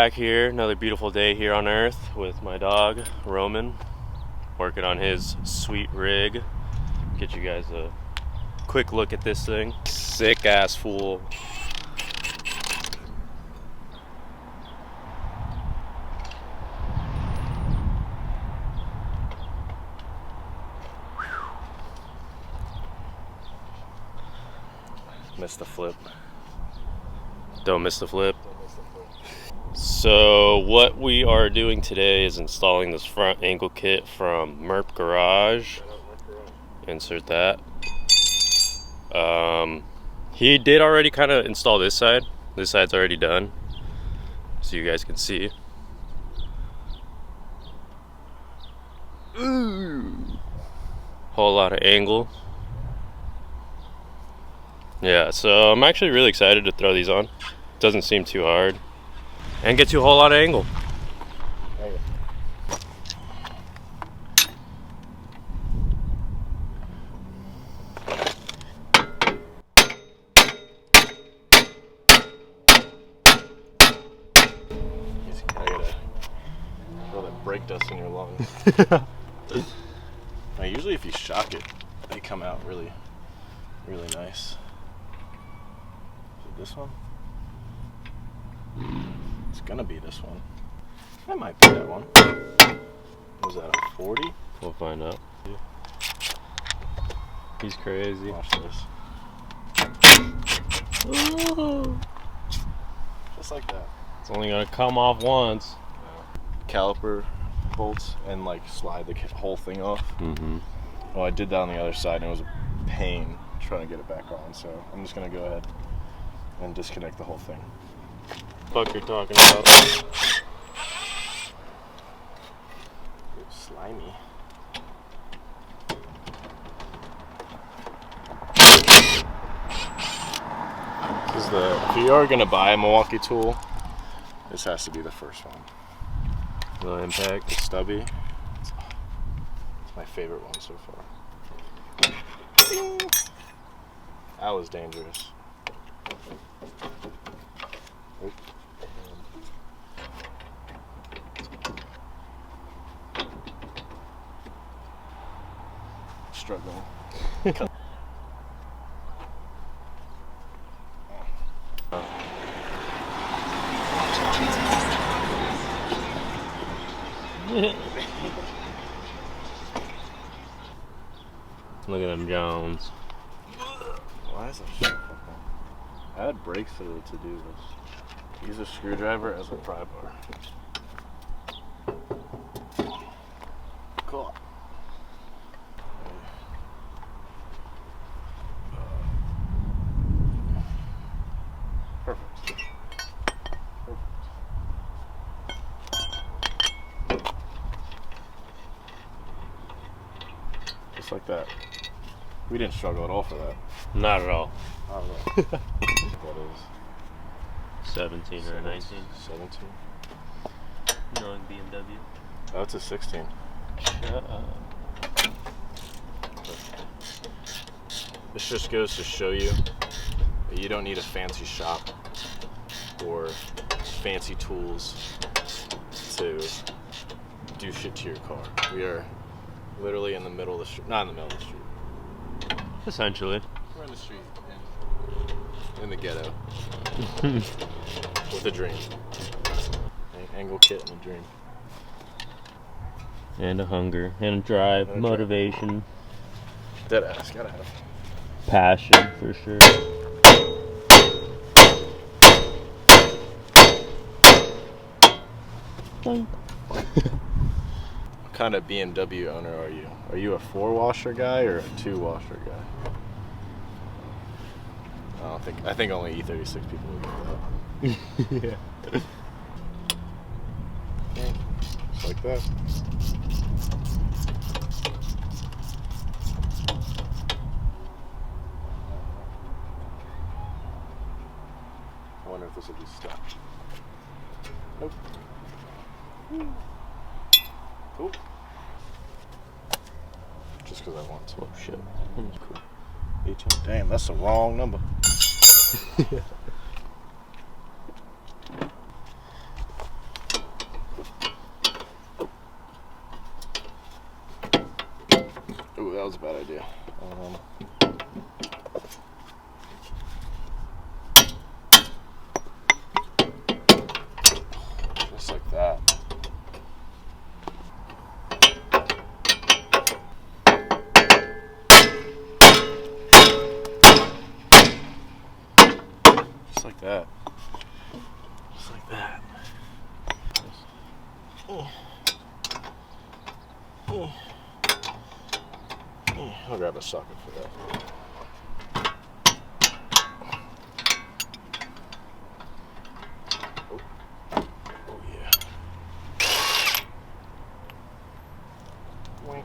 back here, another beautiful day here on Earth with my dog, Roman, working on his sweet rig. Get you guys a quick look at this thing. Sick ass fool. Missed the flip. Don't miss the flip. So what we are doing today is installing this front angle kit from Murp Garage. Insert that. He did already kind of install this side. This side's already done, so you guys can see. Ooh. Whole lot of angle. Yeah, so I'm actually really excited to throw these on. Doesn't seem too hard. And get you a whole lot of angle. I gotta feel that brake dust in your lungs. Now, usually if you shock it, they come out really nice. Is it this one? It's gonna be this one. That might be that one. Was that a 40? We'll find out. He's crazy. Watch this. Ooh. Just like that. It's only gonna come off once. Caliper bolts and like slide the whole thing off. Mm-hmm. Well, I did that on the other side and it was a pain trying to get it back on, so I'm just gonna go ahead and disconnect the whole thing. Fuck you're talking about? It's slimy. This is if you are gonna buy a Milwaukee tool, this has to be the first one. No impact. The stubby. It's my favorite one so far. That was dangerous. Oop. Struggling. Look at them Jones. Why is that shit like that? I had brakes to do this. Use a screwdriver as a pry bar. Cool. Perfect. Just like that. We didn't struggle at all for that. Not at all. I don't know. That is 17 or 19. 17. Knowing BMW. Oh, it's a 16. Shut up. This just goes to show you that you don't need a fancy shop or fancy tools to do shit to your car. We are literally in the middle of the street. Not in the middle of the street. Essentially. We're in the street. In the ghetto. With a dream. An angle kit and a dream. And a hunger. And a drive. And a motivation. Dead ass. Gotta have. Passion, for sure. What kind of BMW owner are you? Are you a 4-washer guy or a 2-washer guy? I think only E36 people would get that. Yeah. Just like that. I wonder if this will be stuck. Nope. Cool. Just because I want to. Oh shit. Cool. 18. Damn, that's the wrong number. Ooh, that was a bad idea. Just like that. Just like that. Just like that. I'll grab a socket for that. Oh yeah. Wink.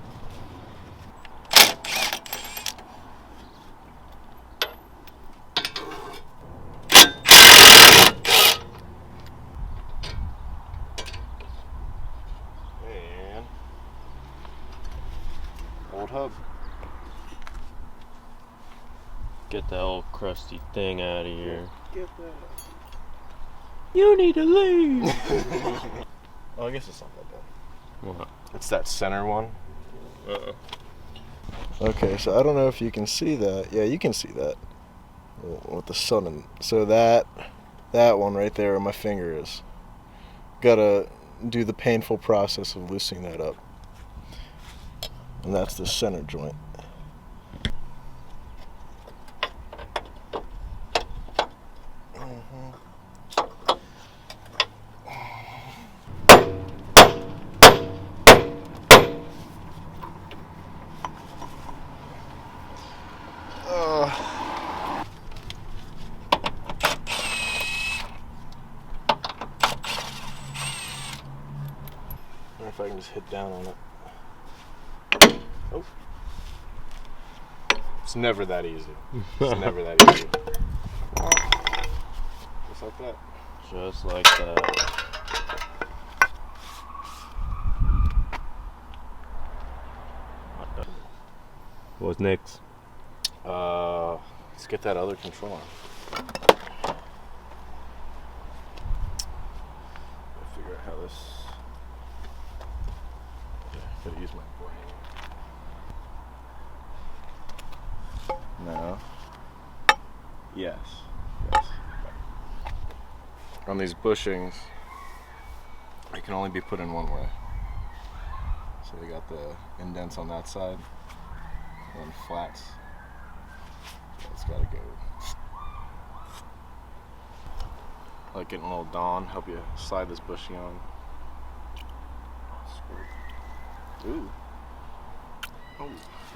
And old hub. Get that old crusty thing out of here. Get that. You need to leave. Oh, I guess it's not that bad. What? It's that center one. Uh-oh. Okay, so I don't know if you can see that. Yeah, you can see that with the sun. And so that one right there where my finger is. Gotta do the painful process of loosening that up. And that's the center joint. I wonder if I can just hit down on it. Oh. It's never that easy. It's never that easy. Just like that. Just like that. What's next? Let's get that other controller. Figure out how this. Yeah, gotta use my brain. No. Yes. Yes. On these bushings, it can only be put in one way. So they got the indents on that side, and then flats. It's gotta go. Like getting a little Dawn, help you slide this bushing on. Ooh. Oh.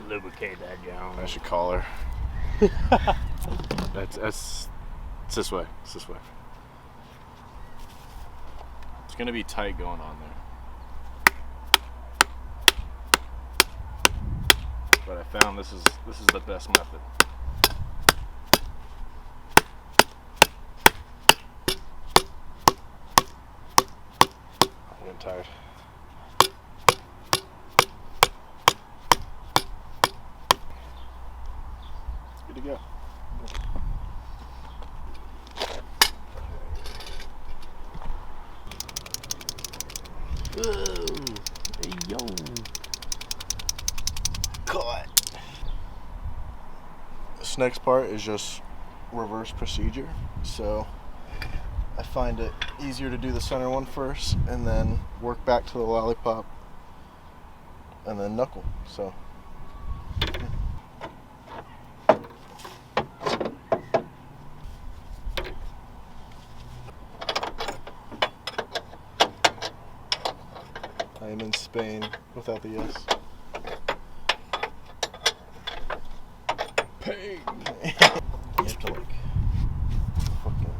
Lubricate that down. I should call her. It's this way. It's this way. It's gonna be tight going on there. But I found this is the best method. I'm getting tired. Good to go. Whoa. Hey, yo. Caught. This next part is just reverse procedure. So I find it easier to do the center one first and then work back to the lollipop and then knuckle. So I am in Spain without the S. Pain. You have to like fucking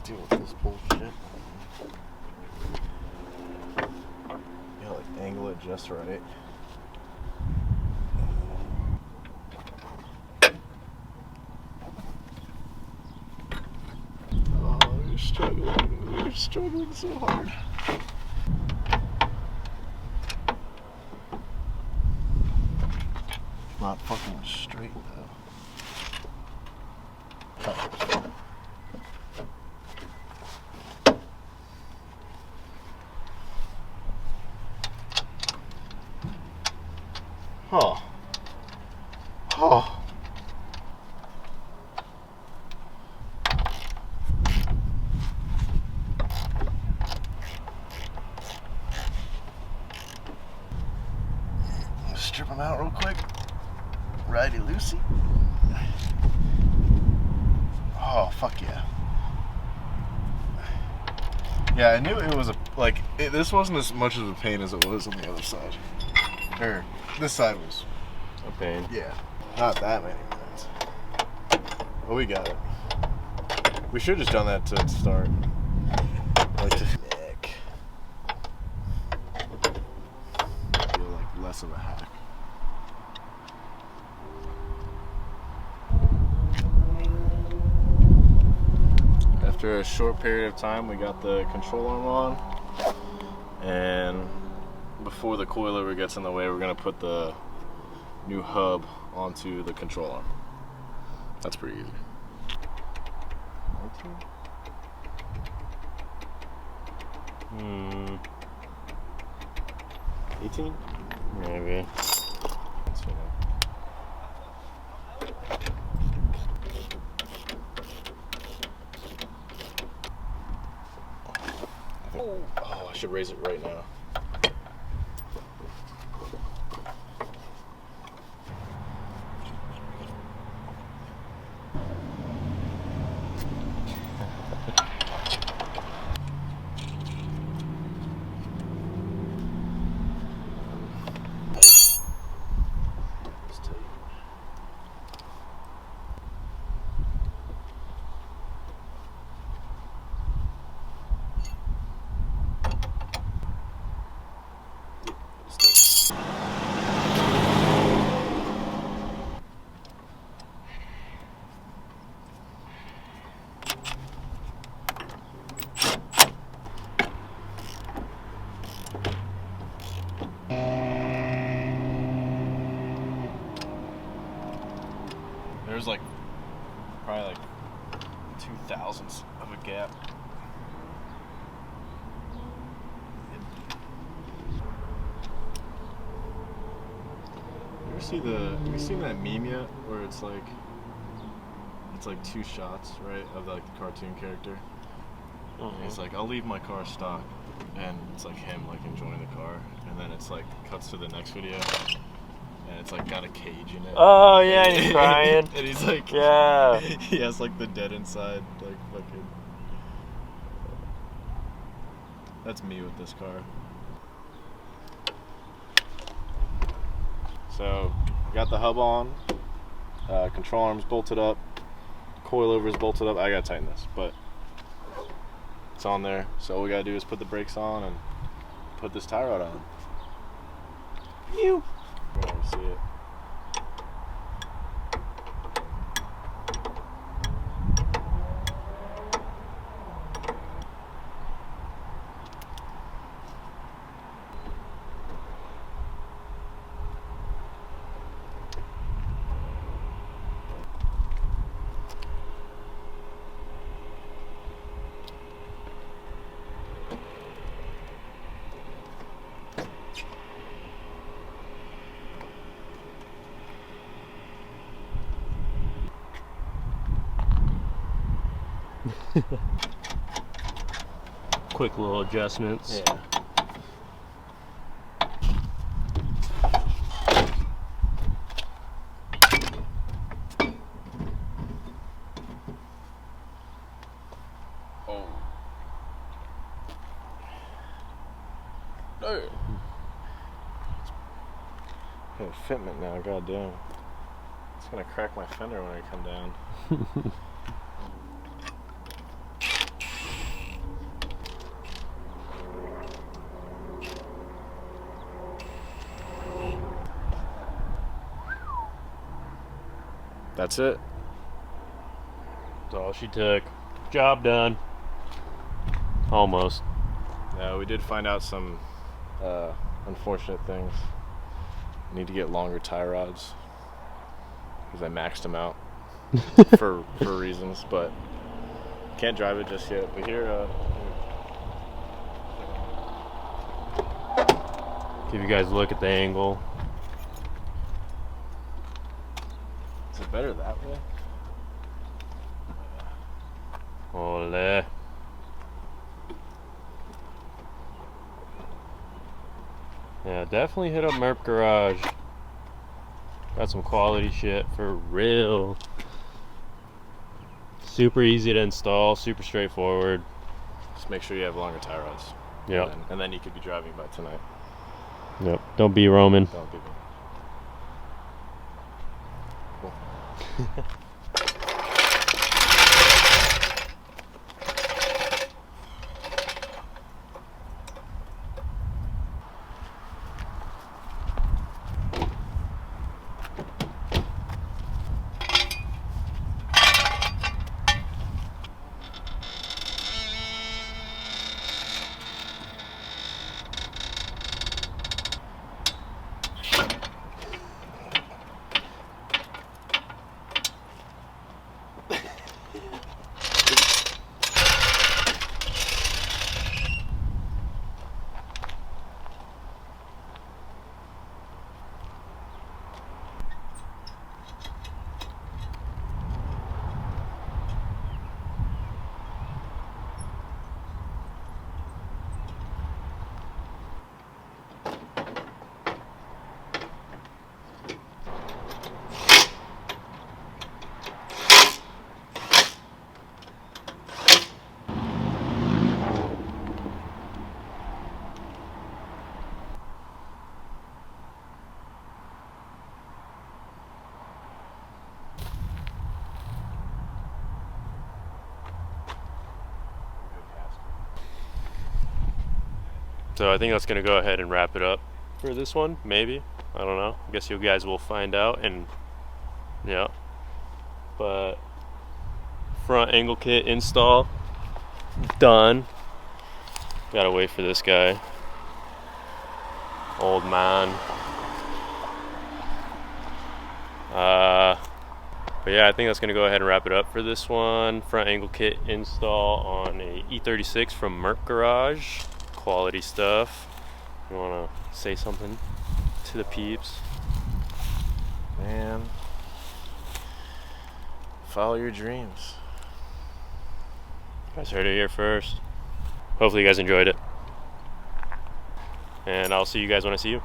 deal with this bullshit. You gotta like angle it just right. Oh, you're struggling. You're struggling so hard. Not fucking straight though. Huh. Oh. Strip them out real quick. Righty loosey. Oh, fuck yeah. Yeah, I knew it was this wasn't as much of a pain as it was on the other side. Or, this side was A pain. yeah, not that many minutes. But we got it. We should have just done that to start. Like to Nick. I feel like less of a hack. After a short period of time, we got the control arm on, and before the coilover gets in the way, we're gonna put the new hub onto the control arm. That's pretty easy. 18? Maybe. Oh, I should raise it right now. There's like probably like 0.02 of a gap. Have you seen that meme yet? Where it's like two shots, right, of like the cartoon character. And it's like, I'll leave my car stock, and it's like him like enjoying the car, and then it's like cuts to the next video. And it's like got a cage in it. Oh yeah, and he's crying. And he's like, yeah. He has like the dead inside, like fucking. That's me with this car. So, got the hub on, control arms bolted up, coilovers bolted up. I gotta tighten this, but it's on there. So all we gotta do is put the brakes on and put this tie rod on. You can see it. Quick little adjustments. Yeah. Oh. No. Got a fitment now, goddamn. It's gonna crack my fender when I come down. That's it. That's all she took. Job done. Almost. We did find out some unfortunate things. Need to get longer tie rods because I maxed them out for reasons, but can't drive it just yet. But here, give you guys a look at the angle. better that way. Ole. Yeah, definitely hit up Murp Garage. Got some quality shit for real. Super easy to install, super straightforward. Just make sure you have longer tie rods. Yep. And then you could be driving by tonight. Yep. Don't be Roman. Don't be me. Cool. So I think that's gonna go ahead and wrap it up for this one, maybe. I don't know. I guess you guys will find out. And yeah. But front angle kit install done. Gotta wait for this guy. Old man. But yeah, I think that's gonna go ahead and wrap it up for this one. Front angle kit install on a E36 from Murp Garage. Quality stuff. You wanna say something to the peeps? Man, follow your dreams. You guys heard it here first. Hopefully you guys enjoyed it. And I'll see you guys when I see you.